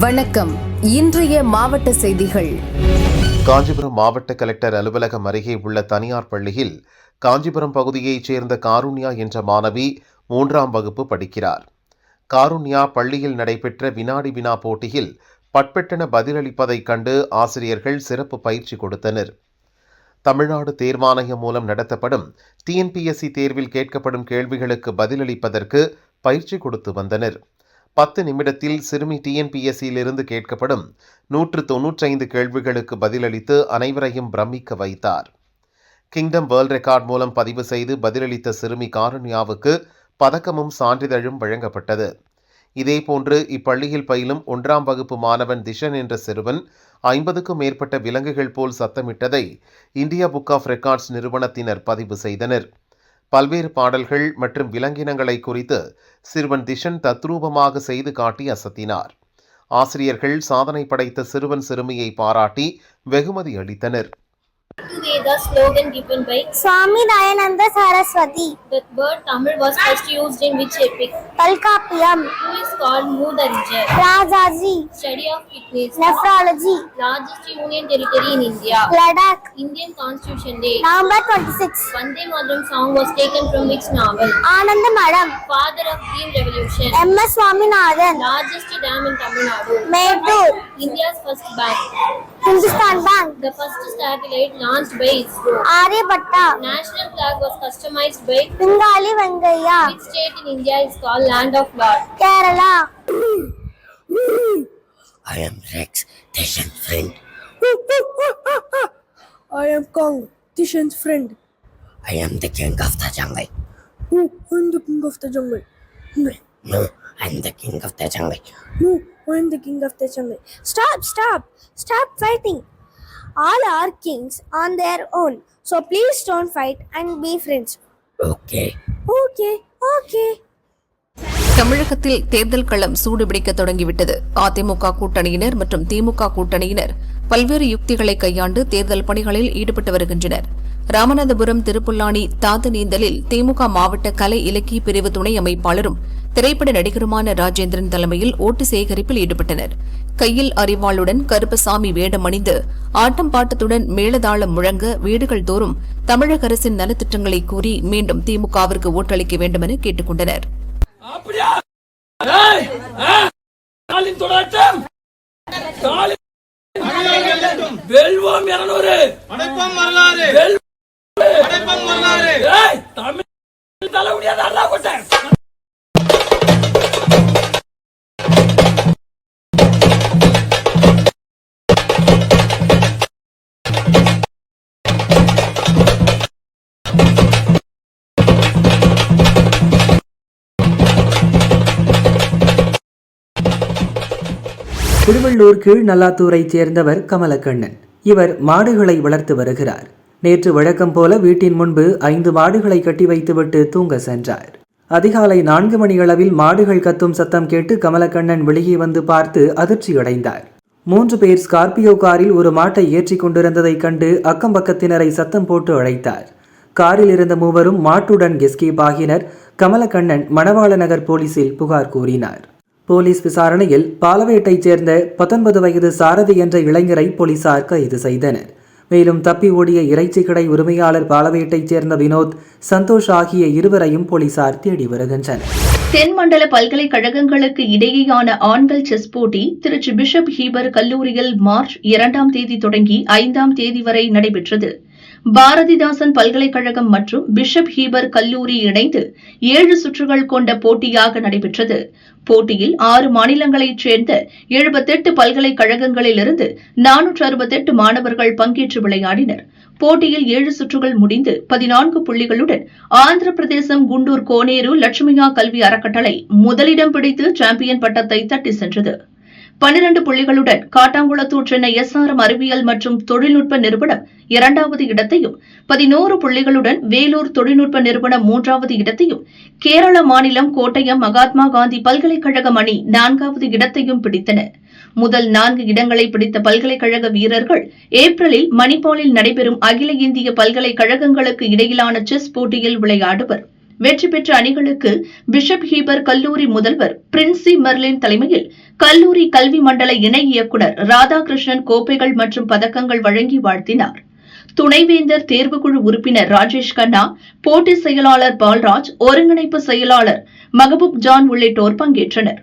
வணக்கம். இன்றைய மாவட்ட செய்திகள். காஞ்சிபுரம் மாவட்ட கலெக்டர் அலுவலகம் அருகே உள்ள தனியார் பள்ளியில் காஞ்சிபுரம் பகுதியைச் சேர்ந்த காருண்யா என்ற மாணவி 3ஆம் வகுப்பு படிக்கிறார். காருண்யா பள்ளியில் நடைபெற்ற வினாடி வினா போட்டியில் பட்பெட்டென பதிலளிப்பதைக் கண்டு ஆசிரியர்கள் சிறப்பு பயிற்சி கொடுத்தனர். தமிழ்நாடு தேர்வாணையம் மூலம் நடத்தப்படும் TNPSC தேர்வில் கேட்கப்படும் கேள்விகளுக்கு பதிலளிப்பதற்கு பயிற்சி கொடுத்து வந்தனர். 10 நிமிடத்தில் சிறுமி TNPSCயிலிருந்து கேட்கப்படும் 195 கேள்விகளுக்கு பதிலளித்து அனைவரையும் பிரமிக்க வைத்தார். கிங்டம் வேர்ல்ட் ரெக்கார்ட் மூலம் பதிவு செய்து பதிலளித்த சிறுமி காருண்யாவுக்கு பதக்கமும் சான்றிதழும் வழங்கப்பட்டது. இதேபோன்று இப்பள்ளியில் பயிலும் 1ஆம் வகுப்பு மாணவன் திஷன் என்ற சிறுவன் 50க்கும் மேற்பட்ட விலங்குகள் போல் சத்தமிட்டதை இந்தியா புக் ஆஃப் ரெக்கார்ட்ஸ் நிறுவனத்தினர் பதிவு செய்தனர். பல்வேறு பாடல்கள் மற்றும் விலங்கினங்களை குறித்து சிறுவன் திஷன் தத்ரூபமாக செய்து காட்டி அசத்தினார். ஆசிரியர்கள் சாதனை படைத்த சிறுவன் சிறுமியை பாராட்டி வெகுமதி அளித்தனர். Veda slogan given by Swami Dayananda Saraswati. The word Tamil was first used in which epic? Palkapiyam. Who is called Moodarijar? Rajaji. Study of fitness. Nephrology. Largest union territory in India. Ladakh. Indian Constitution Day. November 26. Vande Mataram song was taken from which novel? Ananda Madam. Father of Green Revolution. M.S. Swaminathan. Largest dam in Tamil Nadu. Mettur. India's first bank. Hindustan Bank. The first satellite launched by ISRO. Aryabhatta. National flag was customized by Bengali Vengaya. which state in India is called Land of Lord? Kerala. I am Rex, Tishan's friend. I am Kong, Tishan's friend. I am the king of the jungle. Oh, I'm the king of the jungle. No, I am the king of the jungle. No, I'm the king of the jungle. Stop fighting. All are kings on their own. So please don't fight and be friends. Okay. Okay. தமிழகத்தில் தேர்தல் களம் சூடுபிடிக்க தொடங்கிவிட்டது. அதிமுக கூட்டணியினர் மற்றும் திமுக கூட்டணியினர் பல்வேறு யுக்திகளை கையாண்டு தேர்தல் பணிகளில் ஈடுபட்டு வருகின்றனர். ராமநாதபுரம் திருப்புல்லானி தாத்தநீந்தலில் திமுக மாவட்ட கலை இலக்கிய பிரிவு துணை அமைப்பாளரும் திரைப்பட நடிகருமான ராஜேந்திரன் தலைமையில் ஓட்டு சேகரிப்பில் ஈடுபட்டனர். கையில் அறிவாளுடன் கருப்பசாமி வேடம் அணிந்து ஆட்டம் பாட்டத்துடன் மேளதாளம் முழங்க வீடுகள் தோறும் தமிழக அரசின் நலத்திட்டங்களை கூறி மீண்டும் திமுகவிற்கு ஓட்டளிக்க வேண்டும் என கேட்டுக் கொண்டனர். திருவள்ளூர் கீழ்நல்லாத்தூரைச் சேர்ந்தவர் கமலக்கண்ணன். இவர் மாடுகளை வளர்த்து வருகிறார். நேற்று வழக்கம் போல வீட்டின் முன்பு 5 மாடுகளை கட்டி வைத்துவிட்டு தூங்க சென்றார். அதிகாலை 4 மணியளவில் மாடுகள் கத்தும் சத்தம் கேட்டு கமலக்கண்ணன் வெளியே வந்து பார்த்து அதிர்ச்சியடைந்தார். 3 பேர் ஸ்கார்பியோ காரில் ஒரு மாட்டை ஏற்றி கொண்டிருந்ததைக் கண்டு அக்கம் பக்கத்தினரை சத்தம் போட்டு அழைத்தார். காரில் இருந்த மூவரும் மாட்டுடன் எஸ்கேப் ஆகினர். கமலக்கண்ணன் மணவாள நகர் போலீசில் புகார் கூறினார். போலீஸ் விசாரணையில் பாலவேட்டைச் சேர்ந்த 19 வயது சாரதி என்ற இளைஞரை போலீசார் கைது செய்தனர். மேலும் தப்பி ஓடிய இறைச்சி கடை உரிமையாளர் பாலவேட்டைச் சேர்ந்த வினோத், சந்தோஷ் ஆகிய இருவரையும் போலீசார் தேடி வருகின்றனர். தென்மண்டல பல்கலைக்கழகங்களுக்கு இடையேயான ஆண்கள் செஸ் போட்டி திருச்சி பிஷப் ஹீபர் கல்லூரியில் மார்ச் 2ஆம் தேதி தொடங்கி 5ஆம் தேதி வரை நடைபெற்றது. பாரதிதாசன் பல்கலைக்கழகம் மற்றும் பிஷப் ஹீபர் கல்லூரி இணைந்து 7 சுற்றுகள் கொண்ட போட்டியாக நடைபெற்றது. போட்டியில் 6 மாநிலங்களைச் சேர்ந்த 78 பல்கலைக்கழகங்களிலிருந்து 468 மாணவர்கள் பங்கேற்று விளையாடினர். போட்டியில் 7 சுற்றுகள் முடிந்து 14 புள்ளிகளுடன் ஆந்திர பிரதேசம் குண்டூர் கோனேரு லட்சுமியா கல்வி அறக்கட்டளை முதலிடம் பிடித்து சாம்பியன் பட்டத்தை தட்டி சென்றது. 12 புள்ளிகளுடன் காட்டாங்குளத்தூர் சென்னை SRM அறிவியல் மற்றும் தொழில்நுட்ப நிறுவனம் 2வது இடத்தையும், 11 புள்ளிகளுடன் வேலூர் தொழில்நுட்ப நிறுவனம் 3வது இடத்தையும், கேரள மாநிலம் கோட்டயம் மகாத்மா காந்தி பல்கலைக்கழகம் அணி 4வது இடத்தையும் பிடித்தன. முதல் 4 இடங்களை பிடித்த பல்கலைக்கழக வீரர்கள் ஏப்ரலில் மணிப்பாலில் நடைபெறும் அகில இந்திய பல்கலைக்கழகங்களுக்கு இடையிலான செஸ் போட்டியில் விளையாடுவர். வெற்றி பெற்ற அணிகளுக்கு பிஷப் ஹீபர் கல்லூரி முதல்வர் பிரின்சி மெர்லின் தலைமையில் கல்லூரி கல்வி மண்டல இணை இயக்குநர் ராதாகிருஷ்ணன் கோப்பைகள் மற்றும் பதக்கங்கள் வழங்கி வாழ்த்தினார். துணைவேந்தர் தேர்வுக்குழு உறுப்பினர் ராஜேஷ் கண்ணா, போட்டி செயலாளர் பால்ராஜ், ஒருங்கிணைப்பு செயலாளர் மகபூப் ஜான் உள்ளிட்டோர் பங்கேற்றனர்.